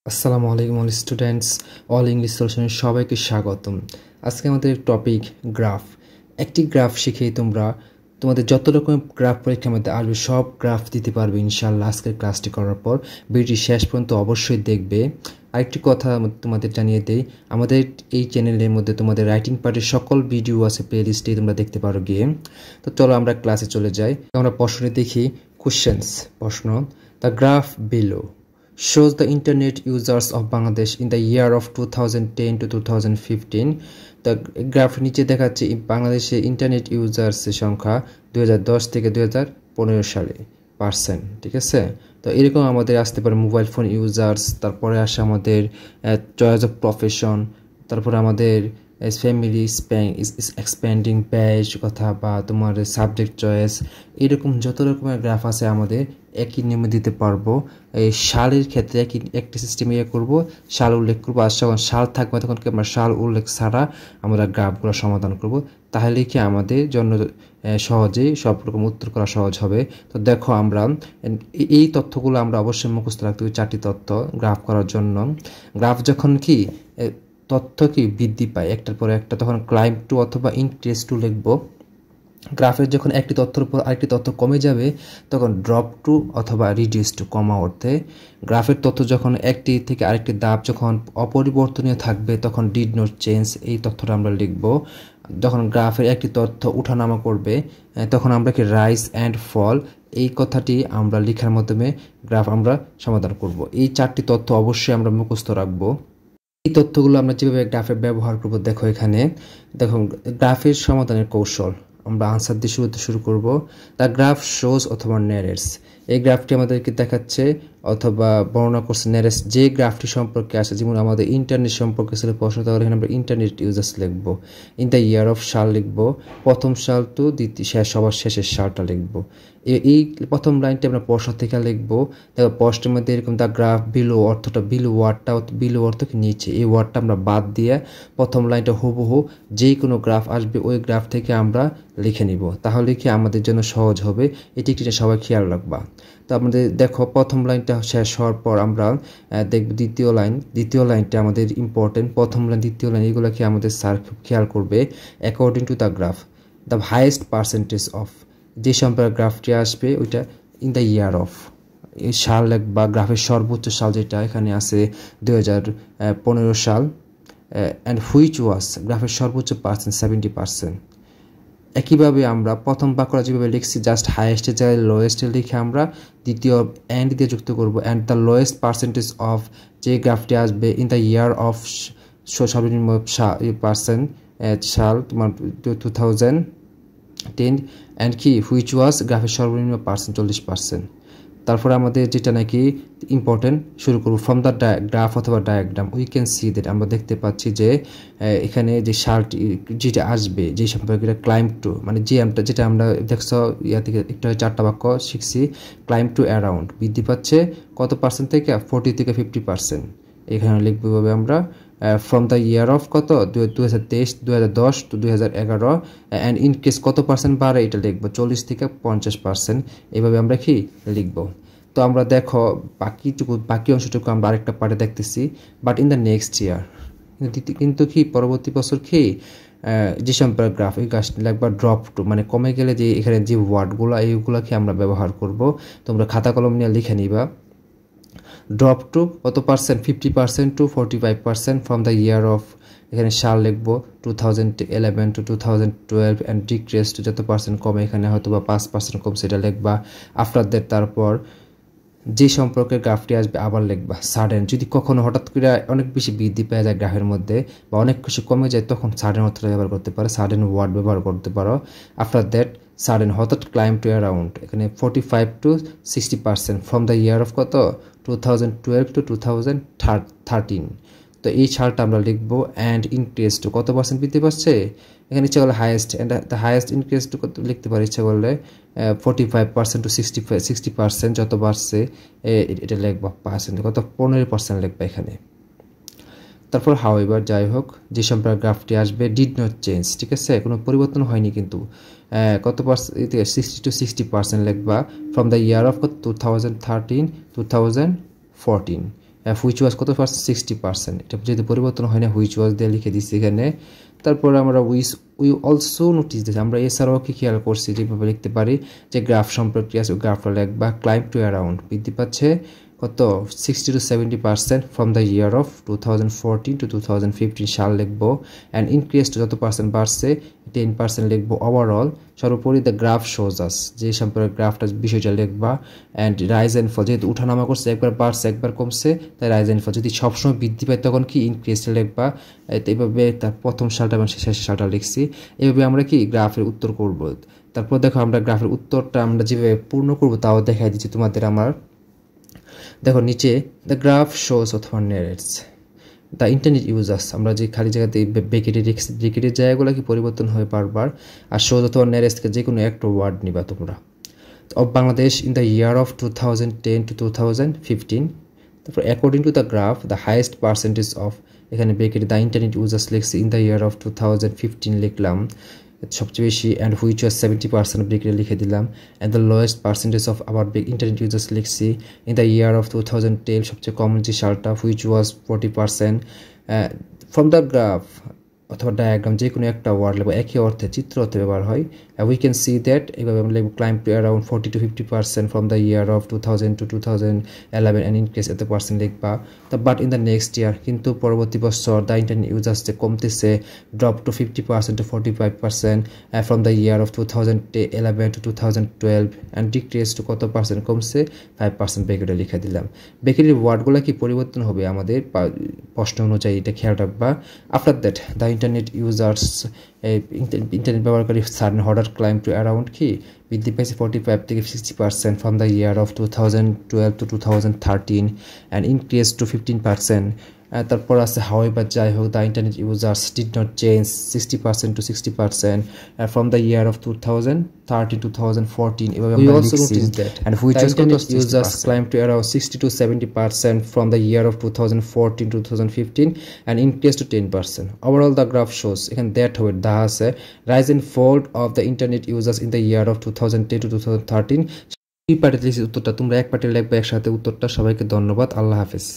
আসসালামু আলাইকুম all students, all English সলিউশনে সবাইকে স্বাগতম। আজকে আমাদের টপিক গ্রাফ। একটি গ্রাফ শিখেই তোমরা তোমাদের যত রকমের গ্রাফ পরীক্ষার মধ্যে আসবে সব গ্রাফ দিতে পারবে ইনশাআল্লাহ। আজকের ক্লাসটি করার পর ভিডিওটি শেষ পর্যন্ত অবশ্যই দেখবে। আরেকটি কথা তোমাদের জানিয়ে দেই, আমাদের এই চ্যানেলের মধ্যে তোমাদের রাইটিং পার্টের সকল ভিডিও আছে, প্লেলিস্টে তোমরা দেখতে পারো গিয়ে। তো চলো আমরা ক্লাসে চলে যাই। আমরা প্রশ্নে দেখি কোশ্চেন্স। প্রশ্ন: the graph below shows the internet users of Bangladesh in the year of 2010 to 2015. The graph নিচে দেখাচ্ছে বাংলাদেশে ইন্টারনেট ইউজার্সের সংখ্যা 2010 থেকে 2015 সালে পার্সেন্ট। ঠিক আছে, তো এরকম আমাদের আসতে পারে মোবাইল ফোন ইউজার্স, তারপরে আসে আমাদের চয়েস অফ প্রফেশন, তারপরে আমাদের ফ্যামিলি এক্সপ্যান্ডিং ব্যাচ কথা বা তোমার সাবজেক্ট চয়েস, এরকম যত রকমের গ্রাফ আছে আমাদের একই নিয়মে দিতে পারবো। এই সালের ক্ষেত্রে একটি সিস্টেমে করবো, সাল উল্লেখ করবো, আর যখন সাল থাকবে তখন কি আমরা সাল উল্লেখ ছাড়া আমরা গ্রাফগুলো সমাধান করব। তাহলে কি আমাদের জন্য সহজেই সব রকম উত্তর করা সহজ হবে। তো দেখো, আমরা এই তথ্যগুলো আমরা অবশ্যই মুখস্থ রাখতে হবে। 4টি তথ্য গ্রাফ করার জন্য। গ্রাফ যখন কি তথ্য কি বৃদ্ধি পায় একটার পর একটা, তখন ক্লাইম্ব টু অথবা ইনক্রিজ টু লিখবো। গ্রাফের যখন একটি তথ্যের উপর আরেকটি তথ্য কমে যাবে তখন ড্রপ টু অথবা রিডিউস টু, কমা অর্থে। গ্রাফের তথ্য যখন একটি থেকে আরেকটি ধাপ যখন অপরিবর্তনীয় থাকবে তখন ডিড নট চেঞ্জ, এই তথ্যটা আমরা লিখব। যখন গ্রাফের একটি তথ্য উঠানামা করবে তখন আমরা কি রাইজ অ্যান্ড ফল, এই কথাটি আমরা লেখার মাধ্যমে গ্রাফ আমরা সমাধান করব। এই 4টি তথ্য অবশ্যই আমরা মুখস্থ রাখবো। এই তথ্যগুলো আমরা যেভাবে গ্রাফে ব্যবহার করব, দেখো এখানে দেখো গ্রাফের সমাধানের কৌশল। আমরা আনসার দিয়ে শুরু করব। দ্য গ্রাফ শোজ অথবা ন্যারেটস, এই গ্রাফটি আমাদেরকে দেখাচ্ছে অথবা বর্ণনা করছে ন্যারেটস, যে গ্রাফটি সম্পর্কে আসে। যেমন আমাদের ইন্টারনেট সম্পর্কে ছিল প্রশ্ন, তাহলে এখানে আমরা ইন্টারনেট ইউজার্স লিখব। ইন দ্য ইয়ার অফ সাল লিখব, প্রথম সাল টু সবার শেষের সালটা লিখব। এই প্রথম লাইনটি আমরা প্রশ্ন থেকে লিখবো। দেখো প্রশ্নের মধ্যে এরকম দ্য গ্রাফ বিলো, অর্থটা বিলো ওয়ার্ডটা, বিলো অর্থ কি নিচে, এই ওয়ার্ডটা আমরা বাদ দিয়ে প্রথম লাইনটা হুবহু যেই কোনো গ্রাফ আসবে ওই গ্রাফ থেকে আমরা লিখে নিব, তাহলে কি আমাদের জন্য সহজ হবে। এটি একটি সবাই খেয়াল রাখবা। তো আমাদের দেখো প্রথম লাইনটা শেষ হওয়ার পর আমরা দেখব দ্বিতীয় লাইনটা আমাদের ইম্পর্টেন্ট। প্রথম লাইন দ্বিতীয় লাইন এগুলোকে আমাদের স্যার খুব খেয়াল করবে। According to the graph the highest percentage of, যে সম্পর্কে গ্রাফটি আসবে ওইটা ইন দ্য ইয়ার অফ, এই সাল বা গ্রাফের সর্বোচ্চ সাল যেটা এখানে আছে 2015 সাল। অ্যান্ড হুইচ ওয়াজ, গ্রাফের সর্বোচ্চ পার্সেন্ট 70%। একইভাবে আমরা প্রথম বাক্যটা যেভাবে লিখছি জাস্ট হাইয়েস্টের জায়গায় লোয়েস্টে লিখে আমরা দ্বিতীয় অ্যান্ড দিয়ে যুক্ত করব। And the lowest percentage of, যে গ্রাফটি আসবে ইন দ্য ইয়ার অফ সর্বনিম্ন পার্সেন্ট সাল তোমার 2010। অ্যান্ড কি হুইচ ওয়াজ, গ্রাফের সর্বনিম্ন পার্সেন্ট 40%। তারপরে আমাদের যেটা নাকি ইম্পর্টেন্ট শুরু করব ফ্রম দ্য গ্রাফ অথবা diagram we can see that, আমরা দেখতে পাচ্ছি যে এখানে যে সালটি যেটা আসবে যে সম্পর্কে ক্লাইম্ব টু, মানে যেটা আমরা দেখছো ইয়া থেকে একটু 4টা বাক্য শিখছি। ক্লাইম্ব টু অ্যারাউন্ড, বৃদ্ধি পাচ্ছে কত পার্সেন্ট থেকে, 40 থেকে 50%। এখানে লিখবো ভাবে আমরা ফ্রম দ্য ইয়ার অফ কত 2023, 2010 টু 2011। অ্যান্ড ইন কেস কত পার্সেন্ট বাড়ে এটা লিখবো 40 থেকে 50%। এইভাবে আমরা কি লিখবো। তো আমরা দেখো বাকি অংশটুকু আমরা আরেকটা পার্টে দেখতেছি। But in the next year, কিন্তু কি পরবর্তী বছর কি যে সম্পর্কে গ্রাফ এই গাছটি লাগবে ড্রপ টু, মানে কমে গেলে যে এখানে যে ওয়ার্ডগুলো এইগুলোকে আমরা ব্যবহার করব। তোমরা খাতা কলম নিয়ে লিখে নিবা। ড্রপ টু কত percent, 50% to 45% from the year of, এখানে সাল লিখবো 2011 টু 2012। অ্যান্ড ডিক্রিজ টু, যত পার্সেন্ট কমে এখানে হয়তো বা 5% কম সেটা লিখবা। আফটার দ্যাট, তারপর যে সম্পর্কে গ্রাফটি আসবে আবার লিখবা। সাডেন, যদি কখনো হঠাৎ করে অনেক বেশি বৃদ্ধি পেয়ে যায় গ্রাফের মধ্যে বা অনেক কিছু কমে যায় তখন সাডেন অর্থটা ব্যবহার করতে পারো, সাডেন ওয়ার্ড ব্যবহার করতে পারো। আফটার দ্যাট সাডেন হঠাৎ ক্লাইম্ব টু অ্যারাউন্ড, এখানে 45 to 60% from the year of কত 2012 টু 2013। তো এই সালটা আমরা লিখবো। অ্যান্ড ইনক্রিজ টু, কত পার্সেন্ট বৃদ্ধি পাচ্ছে, এখানে ইচ্ছা করলে highest, and the highest increase two কত লিখতে পারি, ইচ্ছা করলে 45% টু 60%, যত বাড়ছে এটা লিখবা পার্সেন্ট কত 15% লিখবা এখানে। তারপর হাউএভার, যাই হোক, যে সম্পর্কে গ্রাফটি আসবে ডিড নট চেঞ্জ, ঠিক আছে, কোনো পরিবর্তন হয়নি, কিন্তু কত পার্সেন্ট 60 to 60% লিখবা। From the year of 2013 2014। Which was কত পার্সেন্ট 60%, এটা যদি পরিবর্তন হয় না হুইচ ওয়াজ দিয়ে লিখে দিচ্ছি এখানে। তারপর আমরা উই অলসো নোটিস দিচ্ছি, আমরা এছাড়াও কি খেয়াল করছি যেভাবে লিখতে পারি যে গ্রাফ সম্পর্কে আছে গ্রাফটা লিখবা ক্লাইম্ব টু অ্যারাউন্ড বৃদ্ধি পাচ্ছে কত 60 to 70% from the year of 2014 to 2015 সাল লিখবো, অ্যান্ড ইনক্রিজ টু যত পার্সেন্ট বাড়ছে 10% লিখবো ওভারঅল। সর্বোপরি দ্য গ্রাফ শোজ আস, যে সম্পর্কে গ্রাফটা বিষয়টা লিখবা, অ্যান্ড রাইজ অ্যান্ড ফল যেহেতু উঠানামা করছে একবার বাড়ছে একবার কমছে তাই রাইজ অ্যান্ড ফল যদি সবসময় বৃদ্ধি পায় তখন কি ইনক্রিজটা লিখবা। এইভাবে তার প্রথম সালটা এবং শেষের সালটা লিখছি, এইভাবে আমরা কি গ্রাফের উত্তর করব। তারপর দেখো আমরা গ্রাফের উত্তরটা আমরা যেভাবে পূর্ণ করবো তাও দেখাই দিচ্ছি তোমাদের। আমার দেখো নিচে দ্য গ্রাফ শোস অথবা নেরেটস দ্য ইন্টারনেট ইউজার্স, আমরা যে খালি জায়গাতে ব্রেকেটের জায়গাগুলো কি পরিবর্তন হয় বারবার, আর শোজ অথবা নেরেটস থেকে যে কোনো একটা ওয়ার্ড নিবা তোমরা। Of Bangladesh in the year of 2010 to 2015, তারপর according to the graph the highest percentage of, এখানে ব্রেকেটে দ্য ইন্টারনেট ইউজার্স লিখছি, ইন দ্য ইয়ার অফ 2015 লিখলাম সবচেয়ে বেশি, অ্যান্ড হুইচ ওয়াজ 70% ব্রেকেটে লিখে দিলাম, and the lowest percentage of আবার ইন্টারনেট ইউজার্স লিখছি ইন দ্য ইয়ার অফ 2010 সবচেয়ে কম যে সালটা, which was 40%। From the graph অথবা ডায়াগ্রাম যে কোনো একটা ওয়ার্ড লিখবো একই অর্থে চিত্র অর্থে ব্যবহার হয়, উই ক্যান সি দ্যাট এইভাবে আমরা লিখবো climb to around 40 to 50% from the year of 2000 to 2011 and increase এত পার্সেন্ট লিখবা। But in the next year কিন্তু পরবর্তী বছর দ্য ইন্টারনেট ইউজার্স যে কমতেছে, drop to 50% to 45% from the year of 2011 to 2012 and decrease to কত percent কমছে 5% ব্রেকেটে লিখে দিলাম। ব্রেকেটের ওয়ার্ডগুলো কি পরিবর্তন হবে আমাদের প্রশ্ন অনুযায়ী, এটা খেয়াল রাখবা। After that the internet users internet ব্যবহারকারী certain order climb to around কি বৃদ্ধি পাইছে 45 থেকে 60% from the year of 2012 to 2013 and increase to 15%। তারপর আছে হাউএভার যাই হোক the internet users did not change 60% to 60% from the year of 2013 to 2014, এভাবে আমরা লিখছি, and which internet users climb to around 60 to 70% from the year of 2014 to 2015 and increase to 10%. Overall the graph shows এখানে that হবে দা আছে rise and fall of the internet users in the year of 2010 to 2013। এই পার্টে লিখছি উত্তরটা, তোমরা এক পার্টে লিখবে একসাথে উত্তরটা। সবাইকে ধন্যবাদ, আল্লাহ হাফেজ।